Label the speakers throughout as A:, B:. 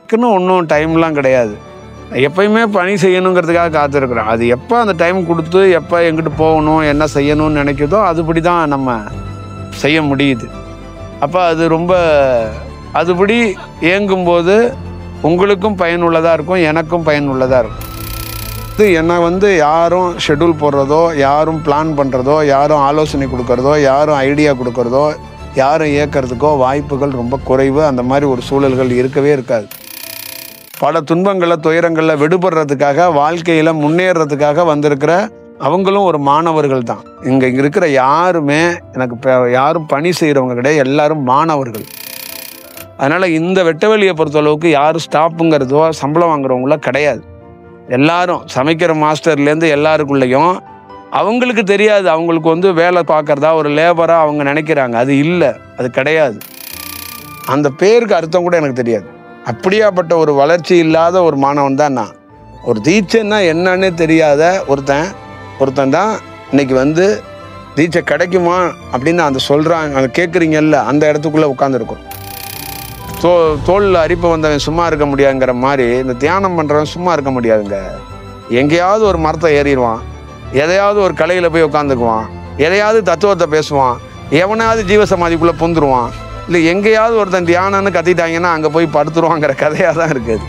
A: எனக்குன்னு ஒன்றும் டைம்லாம் கிடையாது. எப்பயுமே பணி செய்யணுங்கிறதுக்காக காத்திருக்கிறேன். அது எப்போ அந்த டைம் கொடுத்து எப்போ எங்கிட்டு போகணும் என்ன செய்யணும்னு நினைக்குதோ அதுபடி தான் நம்ம செய்ய முடியுது. அப்போ அது ரொம்ப அதுபடி இயங்கும்போது உங்களுக்கும் பயனுள்ளதாக இருக்கும், எனக்கும் பயனுள்ளதாக இருக்கும். இது என்னை யாரும் ஷெட்யூல் போடுறதோ, யாரும் பிளான் பண்ணுறதோ, யாரும் ஆலோசனை கொடுக்கறதோ, யாரும் ஐடியா கொடுக்கறதோ, யாரும் இயக்கிறதுக்கோ வாய்ப்புகள் ரொம்ப குறைவு. அந்த மாதிரி ஒரு சூழல்கள் இருக்கவே இருக்காது. பல துன்பங்களில் துயரங்களில் விடுபடுறதுக்காக வாழ்க்கையில் முன்னேறதுக்காக வந்திருக்கிற அவங்களும் ஒரு மாணவர்கள் தான். இங்கே இருக்கிற யாருமே யாரும் பணி செய்கிறவங்க கிடையாது, எல்லாரும் மாணவர்கள். அதனால் இந்த வெட்டவெளியை பொறுத்தளவுக்கு யாரும் ஸ்டாப்புங்கிறதோ சம்பளம் வாங்குறவங்களோ கிடையாது. எல்லாரும் சமைக்கிற மாஸ்டர்லேருந்து எல்லாருக்குள்ளேயும் அவங்களுக்கு தெரியாது, அவங்களுக்கு வேலை பார்க்குறதா ஒரு லேபராக அவங்க நினைக்கிறாங்க. அது இல்லை, அது கிடையாது. அந்த பேருக்கு அர்த்தம் கூட எனக்கு தெரியாது. அப்படியாப்பட்ட ஒரு வளர்ச்சி இல்லாத ஒரு மாணவன் தான் நான். ஒரு தீட்சைன்னா என்னன்னே தெரியாத ஒருத்தன் தான் இன்னைக்கு தீட்சை கிடைக்குமா அப்படின்னு அந்த சொல்கிறாங்க, அதை கேட்குறீங்கல்ல, அந்த இடத்துக்குள்ளே உட்காந்துருக்கும். தோளில் அரிப்பை வந்தவன் சும்மா இருக்க முடியாதுங்கிற மாதிரி இந்த தியானம் பண்ணுறவன் சும்மா இருக்க முடியாதுங்க. எங்கேயாவது ஒரு மரத்தை ஏறிடுவான், எதையாவது ஒரு கலையில் போய் உட்காந்துக்குவான், எதையாவது தத்துவத்தை பேசுவான், எவனாவது ஜீவசமாதிக்குள்ளே புந்துருவான், இல்லை எங்கேயாவது ஒருத்தன் தியானம்னு கத்திட்டாங்கன்னா அங்கே போய் படுத்துருவாங்கிற கதையாக தான் இருக்குது.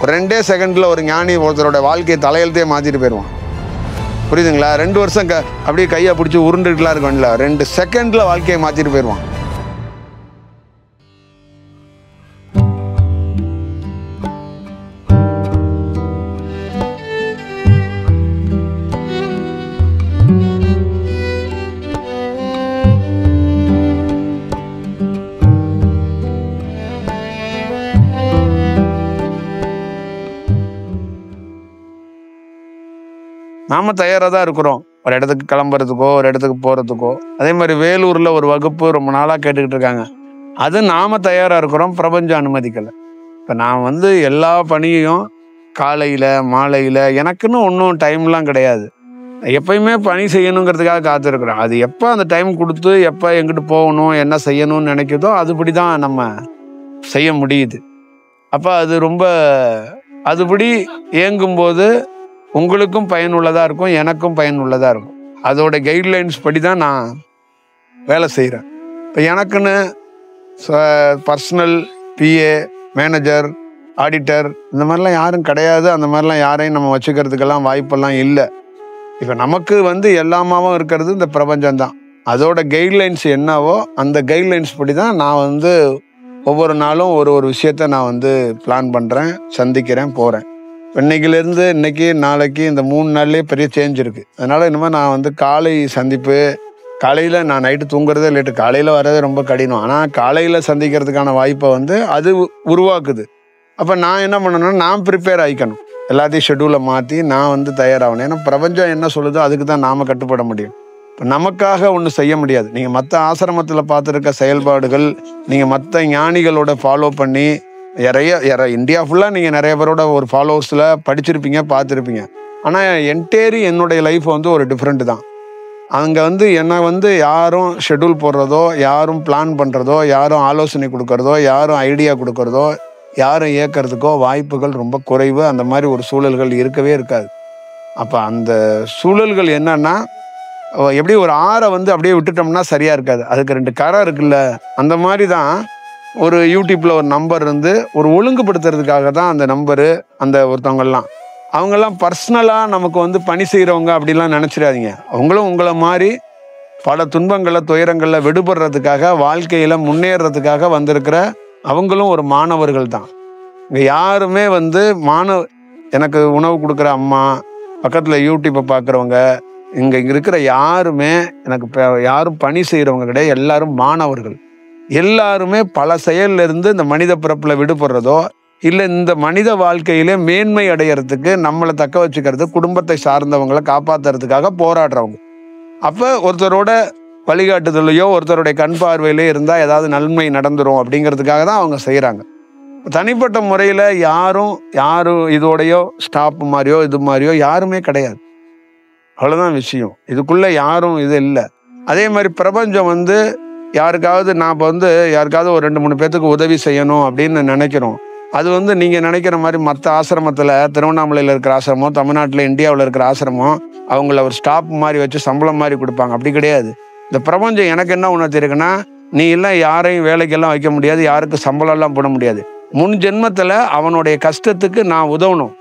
A: ஒரு 2 செகண்டில் ஒரு ஞானி ஒருத்தரோட வாழ்க்கையை தலையெழுத்தே மாற்றிட்டு போயிடுவான். புரியுதுங்களா? 2 வருஷம் அப்படியே கையை பிடிச்சி உருண்டுட்டுலாம் இருக்கோம்ல, 2 செகண்டில் வாழ்க்கையை மாற்றிட்டு போயிடுவான். நாம தயாராக தான் இருக்கிறோம், ஒரு இடத்துக்கு கிளம்புறதுக்கோ ஒரு இடத்துக்கு போகிறதுக்கோ. அதே மாதிரி வேலூரில் ஒரு வகுப்பு ரொம்ப நாளாக கேட்டுக்கிட்டு இருக்காங்க. அது நாம் தயாராக இருக்கிறோம், பிரபஞ்சம் அனுமதிக்கலை. இப்போ நான் எல்லா பணியையும் காலையில் மாலையில் எனக்குன்னு ஒன்றும் டைம்லாம் கிடையாது. எப்பயுமே பணி செய்யணுங்கிறதுக்காக காத்திருக்கிறேன். அது எப்போ அந்த டைம் கொடுத்து எப்போ எங்கிட்டு போகணும் என்ன செய்யணும்னு நினைக்குதோ அதுபடி தான் நம்ம செய்ய முடியுது. அப்போ அது ரொம்ப அதுபடி இயங்கும்போது உங்களுக்கும் பயனுள்ளதாக இருக்கும், எனக்கும் பயனுள்ளதாக இருக்கும். அதோட கைட்லைன்ஸ் படி தான் நான் வேலை செய்கிறேன். இப்போ எனக்குன்னு பர்சனல் பிஏ, மேனேஜர், ஆடிட்டர் இந்த மாதிரிலாம் யாரும் கிடையாது. அந்த மாதிரிலாம் யாரையும் நம்ம வச்சுக்கிறதுக்கெல்லாம் வாய்ப்பெல்லாம் இல்லை. இப்போ நமக்கு எல்லாமாவும் இருக்கிறது இந்த பிரபஞ்சம்தான். அதோட கைட்லைன்ஸ் என்னவோ அந்த கைட்லைன்ஸ் படி தான் நான் ஒவ்வொரு நாளும் ஒரு விஷயத்த நான் பிளான் பண்ணுறேன், சந்திக்கிறேன், போகிறேன். இன்னைக்கிலேருந்து இன்னைக்கு நாளைக்கு இந்த 3 நாள்லேயே பெரிய சேஞ்ச் இருக்குது. அதனால் இனிமேல் நான் காலை சந்திப்பு, காலையில் நான் நைட்டு தூங்குறதே லேட்டு, காலையில் வர்றதே ரொம்ப கடினம். ஆனால் காலையில் சந்திக்கிறதுக்கான வாய்ப்பை அது உருவாக்குது. அப்போ நான் என்ன பண்ணணும்னா நான் ப்ரிப்பேர் ஆகிக்கணும், எல்லாத்தையும் ஷெட்யூலை மாற்றி நான் தயாராகணும். ஏன்னா பிரபஞ்சம் என்ன சொல்லுதோ அதுக்கு தான் நாம் கட்டுப்பட முடியும். இப்போ நமக்காக ஒன்றும் செய்ய முடியாது. நீங்கள் மற்ற ஆசிரமத்தில் பார்த்துருக்க செயல்பாடுகள், நீங்கள் மற்ற ஞானிகளோட ஃபாலோ பண்ணி இந்தியா ஃபுல்லாக நீங்கள் நிறைய பேரோட ஒரு ஃபாலோவர்ஸில் படிச்சிருப்பீங்க, பார்த்துருப்பீங்க. ஆனால் என்னுடைய லைஃப் ஒரு டிஃப்ரெண்ட்டு தான். அங்கே என்னை யாரும் ஷெட்யூல் போடுறதோ, யாரும் பிளான் பண்ணுறதோ, யாரும் ஆலோசனை கொடுக்கறதோ, யாரும் ஐடியா கொடுக்கறதோ, யாரும் இயக்கிறதுக்கோ வாய்ப்புகள் ரொம்ப குறைவு. அந்த மாதிரி ஒரு சூழல்கள் இருக்கவே இருக்காது. அப்போ அந்த சூழல்கள் என்னன்னா, எப்படி ஒரு ஆறை அப்படியே விட்டுட்டோம்னா சரியாக இருக்காது, அதுக்கு 2 கரை இருக்குல்ல, அந்த மாதிரி தான். ஒரு யூடியூப்பில் ஒரு நம்பர் ஒரு ஒழுங்குபடுத்துறதுக்காக தான் அந்த நம்பரு. அந்த அவங்கெல்லாம் பர்சனலாக நமக்கு பணி செய்கிறவங்க அப்படிலாம் நினச்சிடாதீங்க. அவங்களும் உங்களை மாதிரி பல துன்பங்களில் துயரங்களில் விடுபடுறதுக்காக வாழ்க்கையில் முன்னேறதுக்காக வந்திருக்கிற அவங்களும் ஒரு மாணவர்கள் தான். இங்கே யாருமே எனக்கு உணவு கொடுக்குற அம்மா, பக்கத்தில் யூடியூப்பை பார்க்குறவங்க, இங்கே இருக்கிற யாருமே யாரும் பணி செய்கிறவங்க கிடையாது, எல்லாரும் மாணவர்கள். எல்லாருமே பல செயலிருந்து இந்த மனித பிறப்பில் விடுபடுறதோ இல்லை இந்த மனித வாழ்க்கையிலே மேன்மை அடையிறதுக்கு, நம்மளை தக்க வச்சுக்கிறது, குடும்பத்தை சார்ந்தவங்களை காப்பாற்றுறதுக்காக போராடுறவங்க. அப்போ ஒருத்தரோட வழிகாட்டுதலையோ ஒருத்தருடைய கண் பார்வையிலே இருந்தால் ஏதாவது நன்மை நடந்துரும் அப்படிங்கிறதுக்காக தான் அவங்க செய்கிறாங்க. தனிப்பட்ட முறையில் யாரும் இதோடையோ ஸ்டாப் மாதிரியோ இது மாதிரியோ யாருமே கிடையாது. அவ்வளோதான் விஷயம். இதுக்குள்ளே யாரும் இது இல்லை. அதே மாதிரி பிரபஞ்சம் யாருக்காவது நான் இப்போ யாருக்காவது ஒரு 2-3 பேர்த்துக்கு உதவி செய்யணும் அப்படின்னு நினைக்கிறோம். அது வந்து நீங்கள் நினைக்கிற மாதிரி மற்ற ஆசிரமத்தில், திருவண்ணாமலையில் இருக்கிற ஆசிரமம், தமிழ்நாட்டில் இந்தியாவில் இருக்கிற ஆசிரமம், அவங்கள ஒரு ஸ்டாப் மாதிரி வச்சு சம்பளம் மாதிரி கொடுப்பாங்க. அப்படி கிடையாது. இந்த பிரபஞ்சம் எனக்கு என்ன உணர்த்திருக்குன்னா, நீ எல்லாம் யாரையும் வேலைக்கெல்லாம் வைக்க முடியாது, யாருக்கும் சம்பளம்லாம் போட முடியாது. முன் ஜென்மத்தில் அவனுடைய கஷ்டத்துக்கு நான் உதவணும்.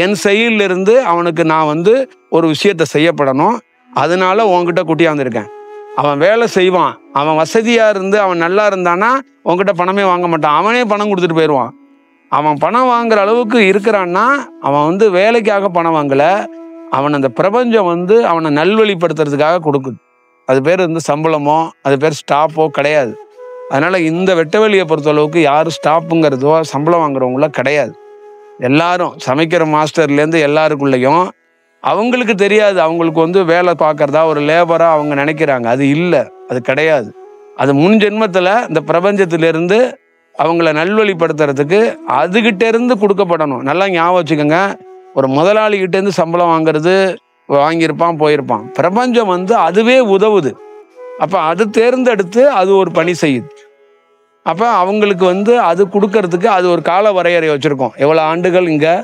A: என் செயலிலிருந்து அவனுக்கு நான் வந்து ஒரு விஷயத்தை செய்யப்படணும். அதனால உன்கிட்ட கூட்டியாந்துருக்கேன். அவன் வேலை செய்வான், அவன் வசதியாக இருந்து அவன் நல்லா இருந்தானா உன்கிட்ட பணமே வாங்க மாட்டான். அவனே பணம் கொடுத்துட்டு போயிடுவான். அவன் பணம் வாங்குற அளவுக்கு இருக்கிறான்னா அவன் வந்து வேலைக்காக பணம் வாங்கலை, அவன் அந்த பிரபஞ்சம் வந்து அவனை நல்வழிப்படுத்துறதுக்காக கொடுக்குது. அது பேர் வந்து சம்பளமோ அது பேர் ஸ்டாப்போ கிடையாது. அதனால இந்த வெட்டவெளியை பொறுத்தளவுக்கு யாரும் ஸ்டாப்புங்கிறதோ சம்பளம் வாங்குறவங்கள கிடையாது. எல்லாரும் சமைக்கிற மாஸ்டர்லேருந்து எல்லாருக்குள்ளேயும் அவங்களுக்கு தெரியாது, அவங்களுக்கு வந்து வேலை பார்க்கறதா ஒரு லேபரா அவங்க நினைக்கிறாங்க. அது இல்லை, அது கிடையாது. அது முன் ஜென்மத்தில் இந்த பிரபஞ்சத்திலிருந்து அவங்கள நல்வழிப்படுத்துறதுக்கு அதுகிட்ட இருந்து கொடுக்கப்படணும். நல்லா ஞாபகம் வச்சுக்கோங்க, ஒரு முதலாளிகிட்டேருந்து சம்பளம் வாங்குறது வாங்கியிருப்பான் போயிருப்பான். பிரபஞ்சம் வந்து அதுவே உதவுது. அப்போ அது தேர்ந்தெடுத்து அது ஒரு பணி செய்யுது. அப்போ அவங்களுக்கு வந்து அது கொடுக்கறதுக்கு அது ஒரு கால வரையறை வச்சுருக்கோம். எவ்வளோ ஆண்டுகள் இங்கே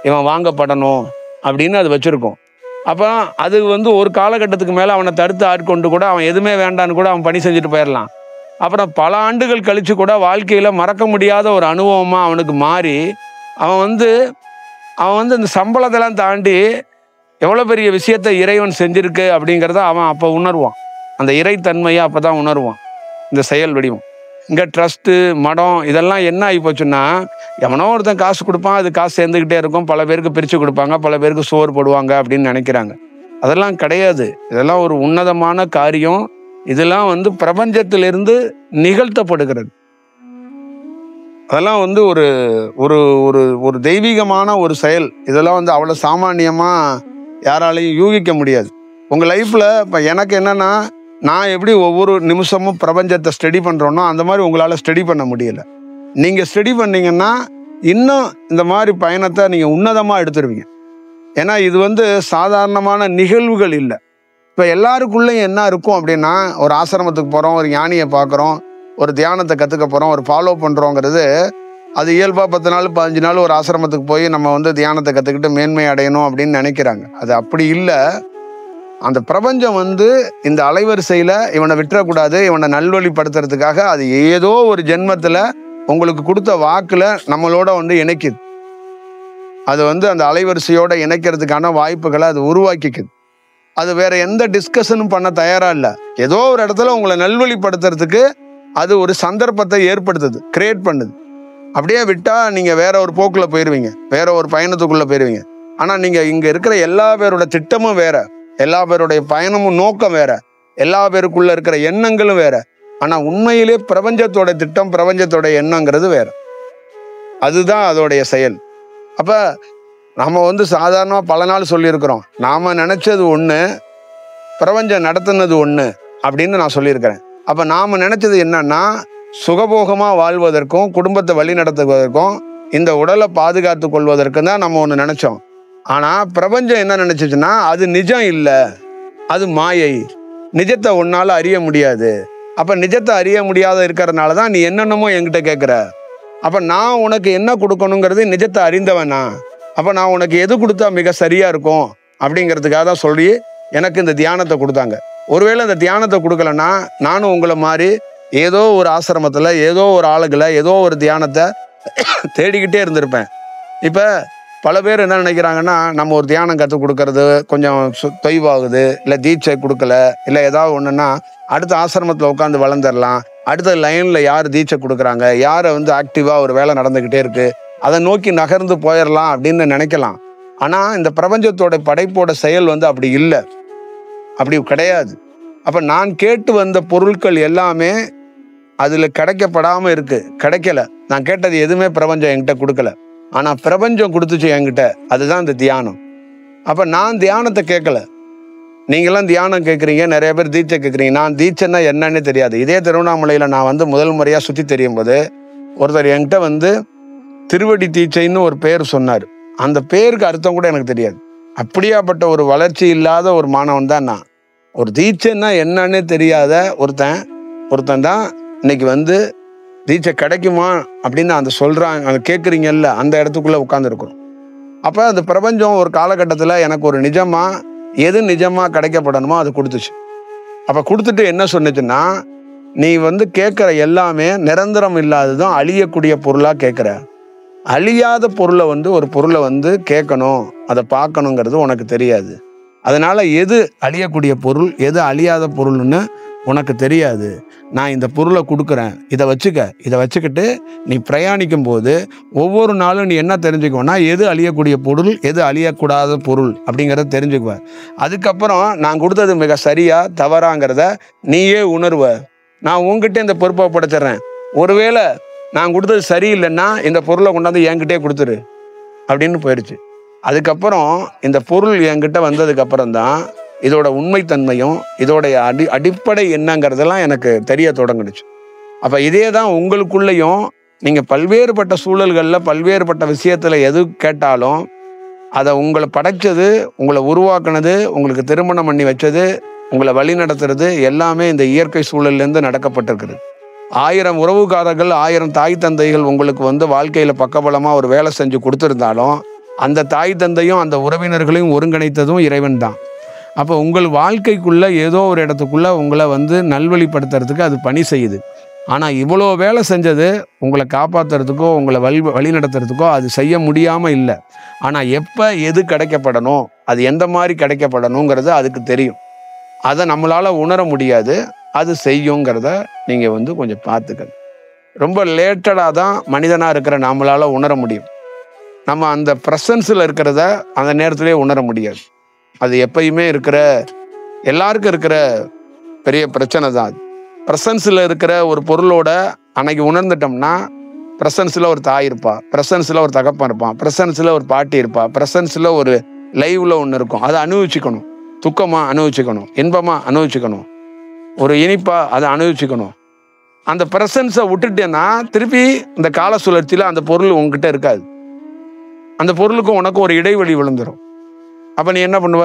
A: இவன் வாங்கப்படணும் அப்படின்னு அது வச்சுருக்கோம். அப்போ அது வந்து ஒரு காலகட்டத்துக்கு மேலே அவனை தடுத்து ஆட்கொண்டு கூட அவன் எதுவுமே வேண்டான்னு கூட அவன் பணி செஞ்சுட்டு போயிடலாம். அப்புறம் பல ஆண்டுகள் கழித்து கூட வாழ்க்கையில் மறக்க முடியாத ஒரு அனுபவமாக அவனுக்கு மாறி அவன் வந்து இந்த சம்பளத்தெல்லாம் தாண்டி எவ்வளோ பெரிய விஷயத்தை இறைவன் செஞ்சிருக்கு அப்படிங்கிறத அவன் அப்போ உணர்வான். அந்த இறைத்தன்மையை அப்போ தான் உணர்வான் இந்த செயல் வடிவம். இங்கே ட்ரஸ்ட்டு மடம் இதெல்லாம் என்ன ஆகி போச்சுன்னா, எவனோ ஒருத்தன் காசு கொடுப்பான், அது காசு சேர்ந்துக்கிட்டே இருக்கும், பல பேருக்கு பிரித்து கொடுப்பாங்க, பல பேருக்கு சோறு போடுவாங்க அப்படின்னு நினைக்கிறாங்க. அதெல்லாம் கிடையாது. இதெல்லாம் ஒரு உன்னதமான காரியம். இதெல்லாம் வந்து பிரபஞ்சத்திலிருந்து நிகழ்த்தப்படுகிறது. அதெல்லாம் வந்து ஒரு ஒரு ஒரு ஒரு தெய்வீகமான ஒரு செயல். இதெல்லாம் வந்து அவ்வளோ சாமானியமாக யாராலையும் யூகிக்க முடியாது. உங்கள் லைஃப்பில் இப்போ எனக்கு என்னென்னா, நான் எப்படி ஒவ்வொரு நிமிஷமும் பிரபஞ்சத்தை ஸ்டடி பண்ணுறோன்னோ அந்த மாதிரி உங்களால் ஸ்டடி பண்ண முடியலை. நீங்கள் ஸ்டடி பண்ணிங்கன்னா இன்னும் இந்த மாதிரி பயணத்தை நீங்கள் உன்னதமாக எடுத்துருவீங்க. ஏன்னா இது வந்து சாதாரணமான நிகழ்வுகள் இல்லை. இப்போ எல்லாருக்குள்ளேயும் என்ன இருக்கும் அப்படின்னா, ஒரு ஆசிரமத்துக்கு போகிறோம், ஒரு ஞானியை பார்க்குறோம், ஒரு தியானத்தை கற்றுக்க போகிறோம், ஒரு ஃபாலோ பண்ணுறோங்கிறது அது இயல்பாக 10 நாள் 15 நாள் ஒரு ஆசிரமத்துக்கு போய் நம்ம வந்து தியானத்தை கற்றுக்கிட்டு மேன்மை அடையணும் அப்படின்னு நினைக்கிறாங்க. அது அப்படி இல்லை. அந்த பிரபஞ்சம் வந்து இந்த அலைவரிசையில் இவனை விட்டுறக்கூடாது, இவனை நல்வழிப்படுத்துறதுக்காக அது ஏதோ ஒரு ஜென்மத்தில் உங்களுக்கு கொடுத்த வாக்கில் நம்மளோட வந்து இணைக்குது. அது வந்து அந்த அலைவரிசையோடு இணைக்கிறதுக்கான வாய்ப்புகளை அது உருவாக்கிக்குது. அது வேற எந்த டிஸ்கஷனும் பண்ண தயாராக இல்லை. ஏதோ ஒரு இடத்துல உங்களை நல்வழிப்படுத்துறதுக்கு அது ஒரு சந்தர்ப்பத்தை ஏற்படுத்துது, கிரியேட் பண்ணுது. அப்படியே விட்டால் நீங்கள் வேற ஒரு போக்கில் போயிடுவீங்க, வேற ஒரு பயணத்துக்குள்ளே போயிடுவீங்க. ஆனால் நீங்கள் இங்கே இருக்கிற எல்லா பேரோட திட்டமும் வேற, எல்லா பேருடைய பயணமும் நோக்கம் வேற, எல்லா பேருக்குள்ள இருக்கிற எண்ணங்களும் வேற. ஆனால் உண்மையிலே பிரபஞ்சத்தோட திட்டம், பிரபஞ்சத்தோட எண்ணங்கிறது வேற. அதுதான் அதோடைய செயல். அப்போ நம்ம வந்து சாதாரணமாக பல நாள் சொல்லியிருக்கிறோம், நாம் நினச்சது ஒன்று, பிரபஞ்சம் நடத்துனது ஒன்று அப்படின்னு நான் சொல்லியிருக்கிறேன். அப்போ நாம் நினச்சது என்னன்னா, சுகபோகமாக வாழ்வதற்கும் குடும்பத்தை வழி நடத்துவதற்கும் இந்த உடலை பாதுகாத்து கொள்வதற்கும் தான் நம்ம ஒன்று நினச்சோம். ஆனால் பிரபஞ்சம் என்ன நினச்சிச்சுன்னா, அது நிஜம் இல்லை, அது மாயை, நிஜத்தை ஒன்றால் அறிய முடியாது. அப்போ நிஜத்தை அறிய முடியாத இருக்கிறதுனால தான் நீ என்னென்னமோ என்கிட்ட கேட்குற. அப்போ நான் உனக்கு என்ன கொடுக்கணுங்கிறது நிஜத்தை அறிந்தவனா, அப்போ நான் உனக்கு எது கொடுத்தா மிக சரியாக இருக்கும் அப்படிங்கிறதுக்காக தான் சொல்லி எனக்கு இந்த தியானத்தை கொடுத்தாங்க. ஒருவேளை இந்த தியானத்தை கொடுக்கலன்னா நானும் உங்களை மாதிரி ஏதோ ஒரு ஆசிரமத்தில் ஏதோ ஒரு ஆளுகளை ஏதோ ஒரு தியானத்தை தேடிக்கிட்டே இருந்திருப்பேன். இப்போ பல பேர் என்ன நினைக்கிறாங்கன்னா, நம்ம ஒரு தியானம் கற்றுக் கொடுக்கறது கொஞ்சம் தொய்வாகுது, இல்லை தீட்சை கொடுக்கல, இல்லை ஏதாவது ஒன்றுன்னா அடுத்த ஆசிரமத்தில் உட்காந்து வளர்ந்துடலாம், அடுத்த லைனில் யார் தீட்சை கொடுக்குறாங்க, யாரை வந்து ஆக்டிவாக ஒரு வேலை நடந்துக்கிட்டே இருக்குது, அதை நோக்கி நகர்ந்து போயிடலாம் அப்படின்னு நினைக்கலாம். ஆனால் இந்த பிரபஞ்சத்தோட படைப்போட செயல் வந்து அப்படி இல்லை, அப்படி கிடையாது. அப்போ நான் கேட்டு வந்த பொருட்கள் எல்லாமே அதில் கிடைக்கப்படாமல் இருக்குது, கிடைக்கல. நான் கேட்டது எதுவுமே பிரபஞ்சம் என்கிட்ட கொடுக்கல, ஆனால் பிரபஞ்சம் கொடுத்துச்சு என்கிட்ட. அதுதான் இந்த தியானம். அப்போ நான் தியானத்தை கேட்கல, நீங்களாம் தியானம் கேட்குறீங்க, நிறைய பேர் தீட்சை கேட்குறீங்க. நான் தீட்சைன்னா என்னன்னு தெரியாது. இதே திருவண்ணாமலையில் நான் வந்து முதல் முறையாக சுற்றி தெரியும் போது ஒருத்தர் என்கிட்ட வந்து திருவடி தீட்சைன்னு ஒரு பேர் சொன்னார். அந்த பேருக்கு அர்த்தம் கூட எனக்கு தெரியாது. அப்படியாப்பட்ட ஒரு வளர்ச்சி இல்லாத ஒரு மாணவன் தான் நான். ஒரு தீட்சைன்னா என்னன்னு தெரியாத ஒருத்தன் தான் இன்னைக்கு வந்து தீட்சை கிடைக்குமா அப்படின்னு அந்த சொல்றாங்க, அதை கேட்குறீங்கல்ல, அந்த இடத்துக்குள்ள உட்காந்துருக்குறோம். அப்போ அந்த பிரபஞ்சம் ஒரு காலகட்டத்தில் எனக்கு ஒரு நிஜமா எது நிஜமா கிடைக்கப்படணுமோ அது கொடுத்துச்சு. அப்போ கொடுத்துட்டு என்ன சொன்னுச்சுன்னா, நீ வந்து கேட்குற எல்லாமே நிரந்தரம் இல்லாததும் அழியக்கூடிய பொருளாக கேட்குற. அழியாத பொருளை வந்து ஒரு பொருளை வந்து கேட்கணும், அதை பார்க்கணுங்கிறது உனக்கு தெரியாது. அதனால எது அழியக்கூடிய பொருள் எது அழியாத பொருள்னு உனக்கு தெரியாது. நான் இந்த பொருளை கொடுக்குறேன், இதை வச்சுக்க. இதை வச்சுக்கிட்டு நீ பிரயாணிக்கும் போது ஒவ்வொரு நாளும் நீ என்ன தெரிஞ்சுக்குவேன்னா, எது அழியக்கூடிய பொருள் எது அழியக்கூடாத பொருள் அப்படிங்கிறத தெரிஞ்சுக்குவேன். அதுக்கப்புறம் நான் கொடுத்தது மிக சரியா தவறாங்கிறத நீயே உணர்வ. நான் உங்ககிட்ட இந்த பொறுப்பை படைச்சிட்றேன். ஒருவேளை நான் கொடுத்தது சரியில்லைன்னா இந்த பொருளை கொண்டாந்து என்கிட்டே கொடுத்துரு அப்படின்னு போயிடுச்சு. அதுக்கப்புறம் இந்த பொருள் என்கிட்ட வந்ததுக்கு அப்புறம் தான் இதோட உண்மைத்தன்மையும் இதோடைய அடிப்படை என்னங்கிறதெல்லாம் எனக்கு தெரிய தொடங்குனுச்சு. அப்போ இதே தான் உங்களுக்குள்ளேயும் நீங்கள் பல்வேறுபட்ட சூழல்களில் பல்வேறுபட்ட விஷயத்தில் எது கேட்டாலும் அதை உங்களை படைச்சது, உங்களை உருவாக்குனது, உங்களுக்கு திருமணம் பண்ணி வச்சது, உங்களை வழி நடத்துறது எல்லாமே இந்த இயற்கை சூழல்லேருந்து நடக்கப்பட்டிருக்குது. 1000 உறவுக்காரர்கள் 1000 தாய் தந்தைகள் உங்களுக்கு வந்து வாழ்க்கையில் பக்கபலமாக ஒரு வேலை செஞ்சு கொடுத்துருந்தாலும் அந்த தாய் தந்தையும் அந்த உறவினர்களையும் ஒருங்கிணைத்ததும் இறைவன் தான். அப்போ உங்கள் வாழ்க்கைக்குள்ள ஏதோ ஒரு இடத்துக்குள்ள உங்களை வந்து நல்வழிப்படுத்துறதுக்கு அது பணி செய்யுது. ஆனால் இவ்வளோ வேலை செஞ்சது உங்களை காப்பாற்றுறதுக்கோ உங்களை வழி நடத்துறதுக்கோ அது செய்ய முடியாமல் இல்லை. ஆனால் எப்போ எது கிடைக்கப்படணும், அது எந்த மாதிரி கிடைக்கப்படணுங்கிறது அதுக்கு தெரியும். அதை நம்மளால் உணர முடியாது, அது செய்யுங்கிறத நீங்கள் வந்து கொஞ்சம் பார்த்துக்கணும். ரொம்ப லேட்டடாக தான் மனிதனாக இருக்கிற நம்மளால் உணர முடியும். நம்ம அந்த ப்ரெசன்ஸில் இருக்கிறத அந்த நேரத்திலே உணர முடியாது. அது எப்பயுமே இருக்கிற எல்லாருக்கும் இருக்கிற பெரிய பிரச்சனை தான். அது ப்ரெசன்ஸில் இருக்கிற ஒரு பொருளோட அன்னைக்கு உணர்ந்துட்டோம்னா, ப்ரெசன்ஸில் ஒரு தாய் இருப்பா, ப்ரெசன்ஸில் ஒரு தகப்பன் இருப்பான், ப்ரெசன்ஸில் ஒரு பாட்டி இருப்பா, ப்ரெசன்ஸில் ஒரு லைவ்ல ஒன்று இருக்கும். அதை அனுபவிச்சுக்கணும். துக்கமாக அனுபவிச்சுக்கணும், இன்பமாக அனுபவிச்சுக்கணும், ஒரு இனிப்பா அதை அனுபவிச்சுக்கணும். அந்த ப்ரெசன்ஸை விட்டுட்டேன்னா திருப்பி இந்த கால சுழற்சியில் அந்த பொருள் உங்ககிட்ட இருக்காது. அந்த பொருளுக்கும் உனக்கும் ஒரு இடைவெளி விழுந்துடும். அப்போ நீ என்ன பண்ணுவ?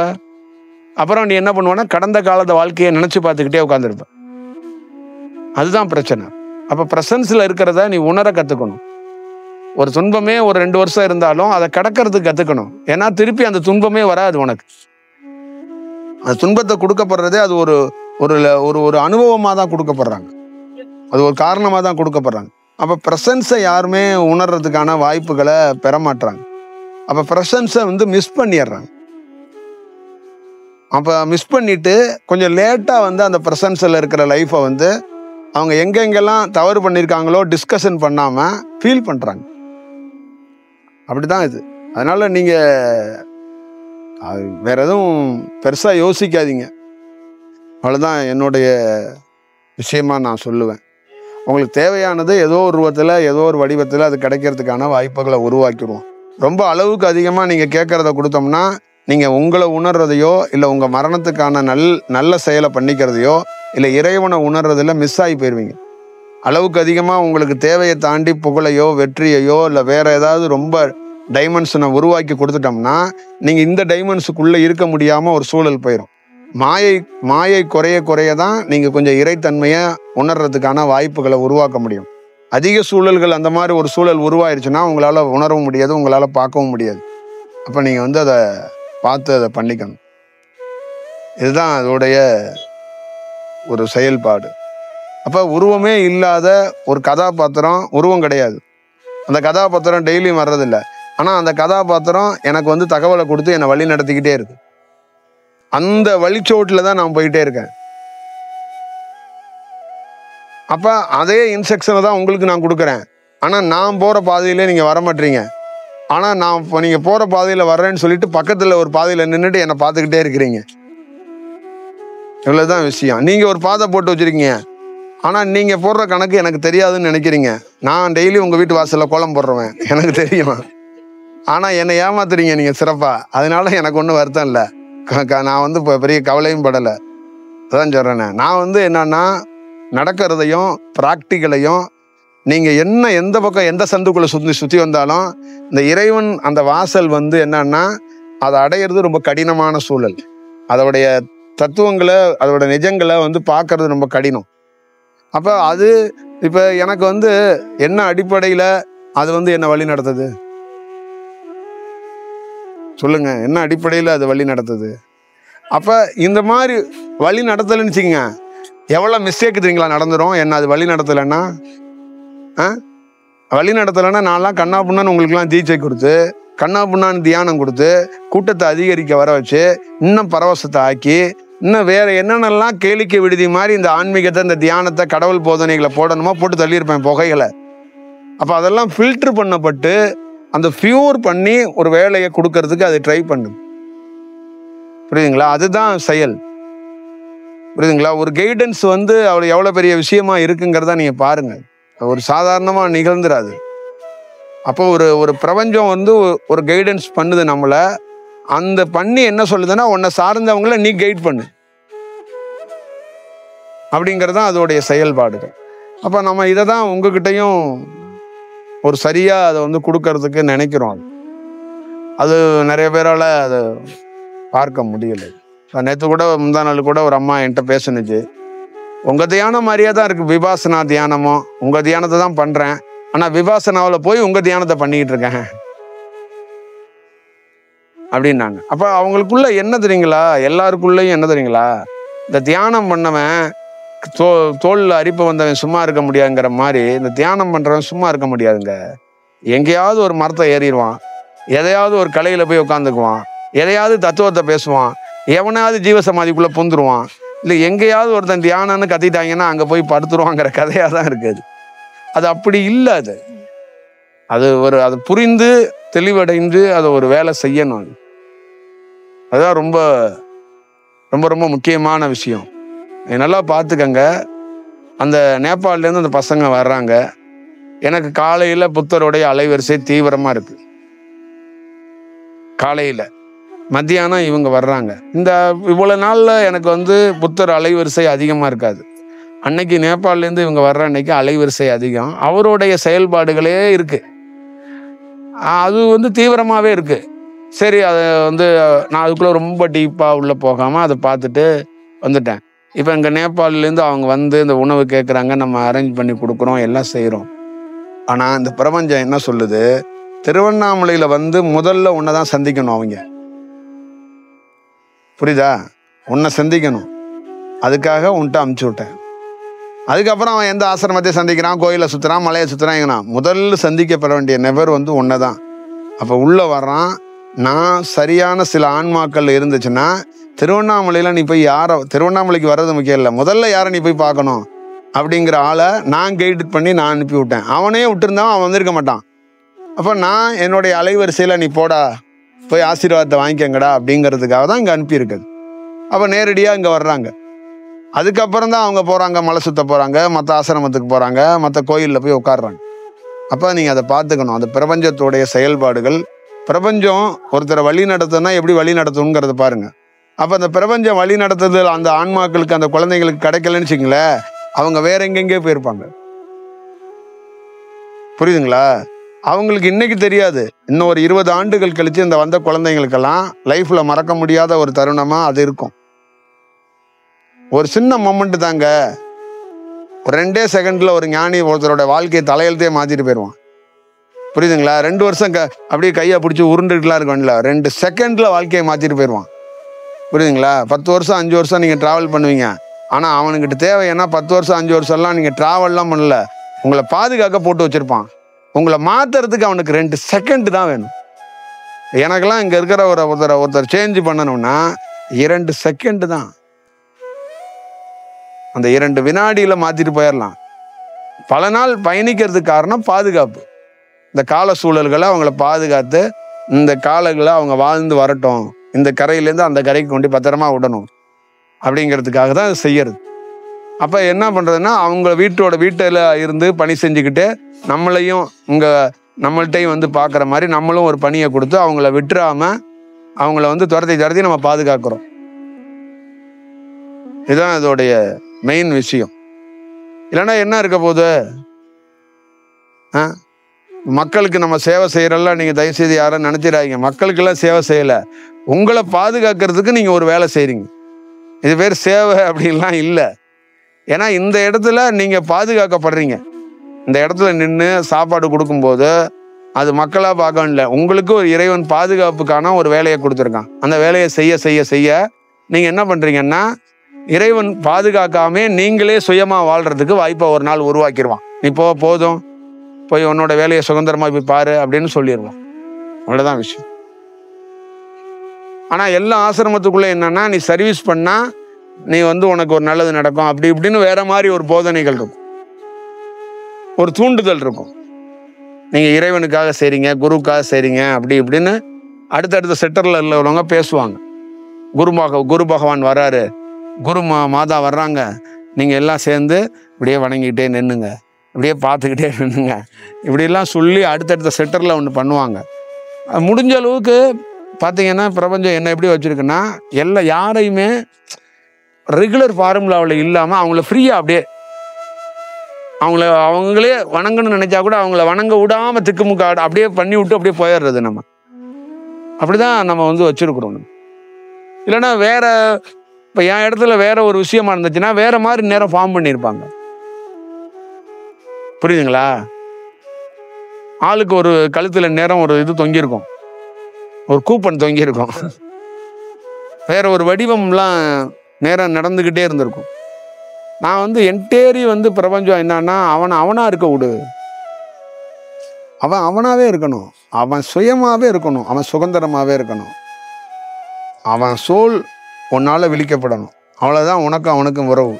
A: அப்புறம் நீ என்ன பண்ணுவேன்னா கடந்த காலத்தை வாழ்க்கையை நினச்சி பார்த்துக்கிட்டே உட்காந்துருப்ப. அதுதான் பிரச்சனை. அப்போ ப்ரெசன்ஸில் இருக்கிறத நீ உணர கற்றுக்கணும். ஒரு துன்பமே ஒரு 2 வருஷம் இருந்தாலும் அதை கடக்கிறதுக்கு கற்றுக்கணும். ஏன்னா திருப்பி அந்த துன்பமே வராது உனக்கு. அந்த துன்பத்தை கொடுக்கப்படுறதே அது ஒரு ஒரு ஒரு அனுபவமாக தான் கொடுக்கப்படுறாங்க, அது ஒரு காரணமாக தான் கொடுக்கப்படுறாங்க. அப்போ ப்ரெசன்ஸை யாருமே உணர்றதுக்கான வாய்ப்புகளை பெற மாட்டுறாங்க. அப்போ ப்ரெசன்ஸை வந்து மிஸ் பண்ணிடுறாங்க. அப்போ மிஸ் பண்ணிட்டு கொஞ்சம் லேட்டாக வந்து அந்த ப்ரெசன்ஸில் இருக்கிற லைஃப்பை வந்து அவங்க எங்கெங்கெல்லாம் தவறு பண்ணியிருக்காங்களோ டிஸ்கஷன் பண்ணாமல் ஃபீல் பண்ணுறாங்க. அப்படி தான் இது. அதனால் நீங்கள் வேற எதுவும் பெருசாக யோசிக்காதீங்க. அவ்வளோதான் என்னுடைய விஷயமா நான் சொல்லுவேன். உங்களுக்கு தேவையானது ஏதோ ஒரு ரூபத்தில் ஏதோ ஒரு வடிவத்தில் அது கிடைக்கிறதுக்கான வாய்ப்புகளை உருவாக்கிடுவோம். ரொம்ப அளவுக்கு அதிகமாக நீங்கள் கேட்குறத கொடுத்தோம்னா நீங்கள் உங்களை உணர்றதையோ இல்லை உங்கள் மரணத்துக்கான நல்ல செயலை பண்ணிக்கிறதையோ இல்லை இறைவனை உணர்றதில் மிஸ் ஆகி போயிடுவீங்க. அளவுக்கு அதிகமாக உங்களுக்கு தேவையை தாண்டி புகழையோ வெற்றியையோ இல்லை வேற ஏதாவது ரொம்ப டைமென்ஷனை உருவாக்கி கொடுத்துட்டோம்னா நீங்கள் இந்த டைமென்ஷனுக்குள்ளே இருக்க முடியாமல் ஒரு சூழல் போயிடும். மாயை குறைய குறைய தான் நீங்கள் கொஞ்சம் இறைத்தன்மையை உணர்றதுக்கான வாய்ப்புகளை உருவாக்க முடியும். அதிக சூழல்கள் அந்த மாதிரி ஒரு சூழல் உருவாயிருச்சுன்னா உங்களால் உணரவும் முடியாது, உங்களால் பார்க்கவும் முடியாது. அப்போ நீங்கள் வந்து அதை பார்த்து அதை பண்ணிக்கணும். இதுதான் அதோடைய ஒரு செயல்பாடு. அப்போ உருவமே இல்லாத ஒரு கதாபாத்திரம் உருவம் கிடையாது. அந்த கதாபாத்திரம் டெய்லியும் வர்றதில்லை. ஆனால் அந்த கதாபாத்திரம் எனக்கு வந்து தகவலை கொடுத்து என்னை வழி நடத்திக்கிட்டே இருக்கு. அந்த வழிச்சோட்டில் தான் நான் போயிட்டே இருக்கேன். அப்போ அதே இன்ஸ்ட்ரக்ஷனை தான் உங்களுக்கு நான் கொடுக்குறேன். ஆனால் நான் போகிற பாதையிலே நீங்கள் வர மாட்டீங்க. ஆனால் நான் இப்போ நீங்கள் போகிற பாதையில் வர்றேன்னு சொல்லிட்டு பக்கத்தில் ஒரு பாதையில் நின்றுட்டு என்னை பார்த்துக்கிட்டே இருக்கிறீங்க. இவ்வளோதான் விஷயம். நீங்கள் ஒரு பாதை போட்டு வச்சுருக்கீங்க, ஆனால் நீங்கள் போடுற கணக்கு எனக்கு தெரியாதுன்னு நினைக்கிறீங்க. நான் டெய்லி உங்கள் வீட்டு வாசலில் கோலம் போடுறேன், எனக்கு தெரியும். ஆனால் என்னை ஏமாத்துறீங்க நீங்கள் சிறப்பாக. அதனால எனக்கு ஒன்றும் வருத்தம் இல்லை. நான் வந்து இப்போ பெரிய கவலையும் படலை. அதான் சொல்கிறேண்ணே. நான் வந்து என்னன்னா நடக்கிறதையும் ப்ராக்டிக்கலையும் நீங்கள் எந்த பக்கம் எந்த சந்துக்குள்ளே சுற்றி வந்தாலும் இந்த இறைவன் அந்த வாசல் வந்து என்னன்னா அதை அடையிறது ரொம்ப கடினமான சூழல். அதோடைய தத்துவங்களை அதோட நிஜங்களை வந்து பார்க்கறது ரொம்ப கடினம். அப்போ அது இப்போ எனக்கு வந்து என்ன அடிப்படையில் அது வந்து என்ன வழி நடத்துது சொல்லுங்க, என்ன அடிப்படையில் அது வழி நடத்துது? அப்போ இந்த மாதிரி வழி நடத்தலைன்னு வச்சுக்கோங்க, எவ்வளோ மிஸ்டேக் தெரியுங்களா நடந்துடும். என்ன அது வழி நடத்தலைன்னா வழி நடத்தலைன்னா நான்லாம் கண்ணா புண்ணான்னு உங்களுக்குலாம் தீட்சை கொடுத்து, கண்ணா புண்ணான்னு தியானம் கொடுத்து, கூட்டத்தை அதிகரிக்க வர வச்சு, இன்னும் பரவசத்தை ஆக்கி, இன்னும் வேற என்னென்னலாம் கேளிக்கை விடுதி மாதிரி இந்த ஆன்மீகத்தை, இந்த தியானத்தை, கடவுள் போதனைகளை போடணுமோ போட்டு தள்ளியிருப்பேன் புகைகளை. அப்போ அதெல்லாம் ஃபில்டர் பண்ணப்பட்டு அந்த பியூர் பண்ணி ஒரு வேலையை கொடுக்கறதுக்கு அது ட்ரை பண்ணும். புரியுதுங்களா? அதுதான் செயல். புரியுதுங்களா? ஒரு கைடன்ஸ் வந்து அவள் எவ்வளோ பெரிய விஷயமா இருக்குங்கிறத நீங்கள் பாருங்க. ஒரு சாதாரணமாக நிகழ்ந்துடாது. அப்போ ஒரு பிரபஞ்சம் வந்து ஒரு கைடன்ஸ் பண்ணுது நம்மளை. அந்த பண்ணி என்ன சொல்லுதுன்னா, உன்னை சார்ந்தவங்கள நீ கைட் பண்ணு அப்படிங்கிறது தான் அதோடைய செயல்பாடுகள். அப்போ நம்ம இதை தான் உங்ககிட்டையும் ஒரு சரியாக அதை வந்து கொடுக்கறதுக்கு நினைக்கிறோம். அது நிறைய பேரால் அதை பார்க்க முடியலை. நேற்று கூட முந்தா நாள் கூட ஒரு அம்மா என்கிட்ட பேசுனுச்சு, உங்கள் தியானம் மாதிரியே தான் இருக்குது விபாசனா தியானமும், உங்கள் தியானத்தை தான் பண்ணுறேன், ஆனால் விபாசனாவில் போய் உங்கள் தியானத்தை பண்ணிக்கிட்டு இருக்கேன் அப்படின்னாங்க. அப்போ அவங்களுக்குள்ள என்ன தெரியுங்களா, எல்லாருக்குள்ளேயும் என்ன தெரியுங்களா, இந்த தியானம் பண்ணவன் தோல்ல அரிப்பை வந்தவன் சும்மா இருக்க முடியாதுங்கிற மாதிரி இந்த தியானம் பண்ணுறவன் சும்மா இருக்க முடியாதுங்க. எங்கேயாவது ஒரு மரத்தை ஏறிடுவான், எதையாவது ஒரு கலையில் போய் உட்காந்துக்குவான், எதையாவது தத்துவத்தை பேசுவான், எவனாவது ஜீவசமாதிக்குள்ளே புந்துருவான், இல்லை எங்கேயாவது ஒருத்தன் தியானம்னு கத்திட்டாங்கன்னா அங்கே போய் படுத்துருவாங்கிற கதையாக தான் இருக்குது. அது அப்படி இல்லை. அது புரிந்து தெளிவடைந்து அதை ஒரு வேலை செய்யணும். அதுதான் ரொம்ப ரொம்ப ரொம்ப முக்கியமான விஷயம். நல்லா பார்த்துக்கங்க. அந்த நேபாளிலேருந்து அந்த பசங்க வர்றாங்க. எனக்கு காலையில் புத்தருடைய அலைவரிசை தீவிரமாக இருக்கு. காலையில் மத்தியானம் இவங்க வர்றாங்க. இந்த இவ்வளோ நாளில் எனக்கு வந்து புத்தர் அலைவரிசை அதிகமாக இருக்காது. அன்னைக்கு நேபாளிலேருந்து இவங்க வர்ற அன்னைக்கு அலைவரிசை அதிகம். அவருடைய செயல்பாடுகளே இருக்கு, அது வந்து தீவிரமாகவே இருக்கு. சரி, அதை வந்து நான் அதுக்குள்ளே ரொம்ப டீப்பாக உள்ளே போகாமல் அதை பார்த்துட்டு வந்துட்டேன். இப்போ இங்கே நேபாளிலேருந்து அவங்க வந்து இந்த உணவு கேட்குறாங்க, நம்ம அரேஞ்ச் பண்ணி கொடுக்குறோம், எல்லாம் செய்கிறோம். ஆனால் இந்த பிரபஞ்சம் என்ன சொல்லுது, திருவண்ணாமலையில் வந்து முதல்ல உன்னை தான் சந்திக்கணும் அவங்க. புரியுதா? உன்னை சந்திக்கணும், அதுக்காக உன்ட்ட அமுச்சு விட்டேன். அதுக்கப்புறம் அவன் எந்த ஆசிரமத்தையும் சந்திக்கிறான், கோயிலை சுற்றுறான், மலையை சுற்றுறான், முதல்ல சந்திக்கப்பட வேண்டிய நபர் வந்து உன்னை தான். அப்போ உள்ளே வர்றான். நான் சரியான சில ஆன்மாக்கள் இருந்துச்சுன்னா திருவண்ணாமலையில் நீ போய் திருவண்ணாமலைக்கு வர்றது முக்கியம் இல்லை, முதல்ல யாரை நீ போய் பார்க்கணும் அப்படிங்கிற ஆளை நான் கைடு பண்ணி நான் அனுப்பி விட்டேன். அவனே விட்டுருந்தான், அவன் வந்திருக்க மாட்டான். அப்போ நான் என்னுடைய அலைவரிசையில் நீ போடா, போய் ஆசீர்வாதத்தை வாங்கிக்கங்கடா அப்படிங்கிறதுக்காக தான் இங்கே அனுப்பியிருக்குது. அப்போ நேரடியாக இங்கே வர்றாங்க. அதுக்கப்புறம் தான் அவங்க போகிறாங்க, மலை சுற்ற போகிறாங்க, மற்ற ஆசிரமத்துக்கு போகிறாங்க, மற்ற கோயிலில் போய் உட்காடுறாங்க. அப்போ நீங்கள் அதை பார்த்துக்கணும். அந்த பிரபஞ்சத்தோடைய செயல்பாடுகள். பிரபஞ்சம் ஒருத்தரை வழி நடத்துனா எப்படி வழி நடத்துங்கிறத பாருங்க. அப்போ அந்த பிரபஞ்சம் வழி நடத்துதல் அந்த ஆன்மாக்களுக்கு, அந்த குழந்தைங்களுக்கு கிடைக்கலன்னு வச்சுங்களேன், அவங்க வேற எங்கெங்கே போயிருப்பாங்க. புரியுதுங்களா? அவங்களுக்கு இன்னைக்கு தெரியாது, இன்னும் ஒரு 20 ஆண்டுகள் கழிச்சு இந்த வந்த குழந்தைங்களுக்கெல்லாம் லைஃப்ல மறக்க முடியாத ஒரு தருணமா அது இருக்கும். ஒரு சின்ன மொமெண்ட் தாங்க. ஒரு 2 செகண்ட்ல ஒரு ஞானி ஒருத்தரோட வாழ்க்கையை தலையெழுத்தே மாத்திட்டு போயிடுவான். புரியுதுங்களா? 2 வருஷம் அப்படியே கையை பிடிச்சி உருண்டுட்டுலாம் இருக்கணும்ல, 2 செகண்ட்ல வாழ்க்கையை மாத்திட்டு போயிடுவான். புரியுதுங்களா? 10 வருஷம் 5 வருஷம் நீங்க டிராவல் பண்ணுவீங்க. ஆனா அவனுக்கிட்ட தேவை என்ன, 10 வருஷம் 5 வருஷம்லாம் நீங்க டிராவல்லாம் பண்ணல, உங்களை பாதுகாக்க போட்டு வச்சிருப்பான். உங்களை மாத்துறதுக்கு அவனுக்கு 2 செகண்ட் தான் வேணும். எனக்கெல்லாம் இங்க இருக்கிற ஒருத்தர் சேஞ்ச் பண்ணணும்னா 2 செகண்ட் தான். அந்த 2 வினாடியில மாத்திட்டு போயிடலாம். பல நாள் பயணிக்கிறதுக்கு காரணம் பாதுகாப்பு. இந்த கால சூழல்களை அவங்கள பாதுகாத்து இந்த காலங்களை அவங்க வாழ்ந்து வரட்டும், இந்த கரையிலேருந்து அந்த கரைக்கு கொண்டு பத்திரமா விடணும் அப்படிங்கிறதுக்காக தான் அது செய்யறது. அப்போ என்ன பண்ணுறதுன்னா, அவங்க வீட்டில் இருந்து பணி செஞ்சுக்கிட்டு நம்மளையும் நம்மள்கிட்டையும் வந்து பார்க்குற மாதிரி நம்மளும் ஒரு பணியை கொடுத்து அவங்கள விட்டுறாம அவங்கள வந்து துரத்தி நம்ம பாதுகாக்கிறோம். இதுதான் இதோடைய மெயின் விஷயம். இல்லைன்னா என்ன இருக்க போகுது? மக்களுக்கு நம்ம சேவை செய்யறல்ல, நீங்கள் தயவுசெய்து யாரும் நினைச்சிடாதீங்க. மக்களுக்கெல்லாம் சேவை செய்யலை, உங்களை பாதுகாக்கிறதுக்கு நீங்கள் ஒரு வேலை செய்கிறீங்க. இது பேர் சேவை அப்படின்லாம் இல்லை. ஏன்னா இந்த இடத்துல நீங்க பாதுகாக்கப்படுறீங்க. இந்த இடத்துல நின்று சாப்பாடு கொடுக்கும்போது அது மக்களாக பார்க்க இல்லை, உங்களுக்கு ஒரு இறைவன் பாதுகாப்புக்கான ஒரு வேலையை கொடுத்துருக்கான். அந்த வேலையை செய்ய செய்ய செய்ய நீங்க என்ன பண்றீங்கன்னா, இறைவன் பாதுகாக்காமே நீங்களே சுயமா வாழ்றதுக்கு வாய்ப்பை ஒரு நாள் உருவாக்கிடுவான். நீ போதும், போய் உன்னோட வேலையை சுதந்திரமா போய் பாரு அப்படின்னு சொல்லிடுவான். அவ்வளவுதான் விஷயம். ஆனா எல்லா ஆசிரமத்துக்குள்ள என்னன்னா, நீ சர்வீஸ் பண்ணா நீ உனக்கு ஒரு நல்லது நடக்கும் அப்படி இப்படின்னு வேற மாதிரி ஒரு போதனைகள் இருக்கும், ஒரு தூண்டுதல் இருக்கும். நீங்க இறைவனுக்காக செய்றீங்க, குருவுக்காக செய்றீங்க அப்படி இப்படின்னு அடுத்தடுத்த செட்டர்ல உள்ளவங்க பேசுவாங்க. குரு பகவான் வர்றாரு, மாதா வர்றாங்க, நீங்க எல்லாம் சேர்ந்து இப்படியே வணங்கிக்கிட்டே நின்னுங்க, இப்படியே பார்த்துக்கிட்டே நின்னுங்க, இப்படிலாம் சொல்லி அடுத்தடுத்த செட்டர்ல ஒன்று பண்ணுவாங்க. முடிஞ்ச அளவுக்கு பார்த்தீங்கன்னா பிரபஞ்சம் என்ன எப்படி வச்சிருக்குன்னா, யாரையுமே ரெகுலர் ஃபார்முலாவில் இல்லாமல் அவங்கள ஃப்ரீயாக அப்படியே அவங்களே வணங்கணும்னு நினைச்சா கூட அவங்கள வணங்க விடாமல் திக்குமுக்க அப்படியே பண்ணி விட்டு அப்படியே போயிடுறது. நம்ம அப்படிதான் நம்ம வச்சிருக்கிறோம். இல்லைன்னா வேற இப்போ என் இடத்துல வேற ஒரு விஷயமா இருந்துச்சுன்னா வேற மாதிரி நேரம் ஃபார்ம் பண்ணியிருப்பாங்க. புரியுதுங்களா? ஆளுக்கு ஒரு கழுத்துல நேரம் ஒரு இது தொங்கியிருக்கும், ஒரு கூப்பன் தொங்கியிருக்கும், வேற ஒரு வடிவம்லாம் நேரம் நடந்துக்கிட்டே இருந்திருக்கும். நான் என்டேரி பிரபஞ்சம் என்னன்னா, அவனா இருக்க விடு, அவனாவே இருக்கணும், அவன் சுயமாவே இருக்கணும், அவன் சுதந்திரமாவே இருக்கணும், அவன் சோல் உன்னால விழிக்கப்படணும். அவ்வளவுதான் உனக்கும் அவனுக்கும் உறவு,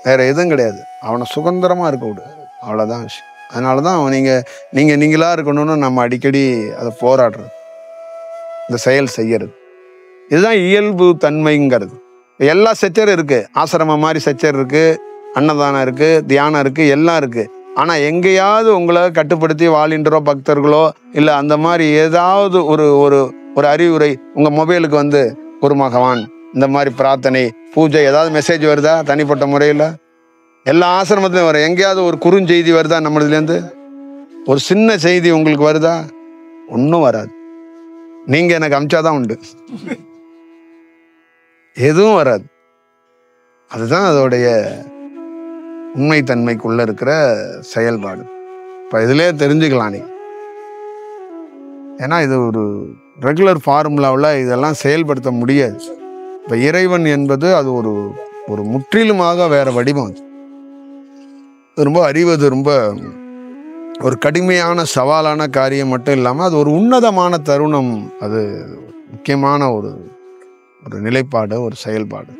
A: வேற எதுவும் கிடையாது. அவனை சுதந்திரமா இருக்க விடு, அவ்வளவுதான் விஷயம். அதனாலதான் நீங்களா இருக்கணும்னு நம்ம அடிக்கடி அதை போராடுறது, இந்த செயல் செய்யறது. இதுதான் இயல்பு தன்மைங்கிறது. எல்லா செக்டரும் இருக்கு, ஆசிரமம் மாதிரி செக்டர் இருக்கு, அன்னதானம் இருக்கு, தியானம் இருக்கு, எல்லாம் இருக்கு. ஆனா எங்கேயாவது உங்களை கட்டுப்படுத்தி வாலிண்டரோ பக்தர்களோ இல்லை அந்த மாதிரி ஏதாவது ஒரு ஒரு ஒரு அறிவுரை உங்க மொபைலுக்கு குருமகவான் இந்த மாதிரி பிரார்த்தனை பூஜை ஏதாவது மெசேஜ் வருதா? தனிப்பட்ட முறையில் எல்லா ஆசிரமத்திலையும் வரும். எங்கேயாவது ஒரு குறுஞ்செய்தி வருதா? நம்மளதுலேருந்து ஒரு சின்ன செய்தி உங்களுக்கு வருதா? ஒன்றும் வராது. நீங்க எனக்கு அமிச்சாதான் உண்டு, எதுவும் வராது. அதுதான் அதோடைய உண்மைத்தன்மைக்குள்ள இருக்கிற செயல்பாடு. இப்ப இதுலயே தெரிஞ்சுக்கலாம் நீ. ஏன்னா இது ஒரு ரெகுலர் ஃபார்முலாவில் இதெல்லாம் செயல்படுத்த முடியாது. இப்ப இறைவன் என்பது அது ஒரு ஒரு முற்றிலுமாக வேற வடிவம். ரொம்ப அறிவது ரொம்ப ஒரு கடுமையான சவாலான காரியம் மட்டும் இல்லாமல் அது ஒரு உன்னதமான தருணம். அது முக்கியமான ஒரு நிலைப்பாடு, ஒரு செயல்பாடு.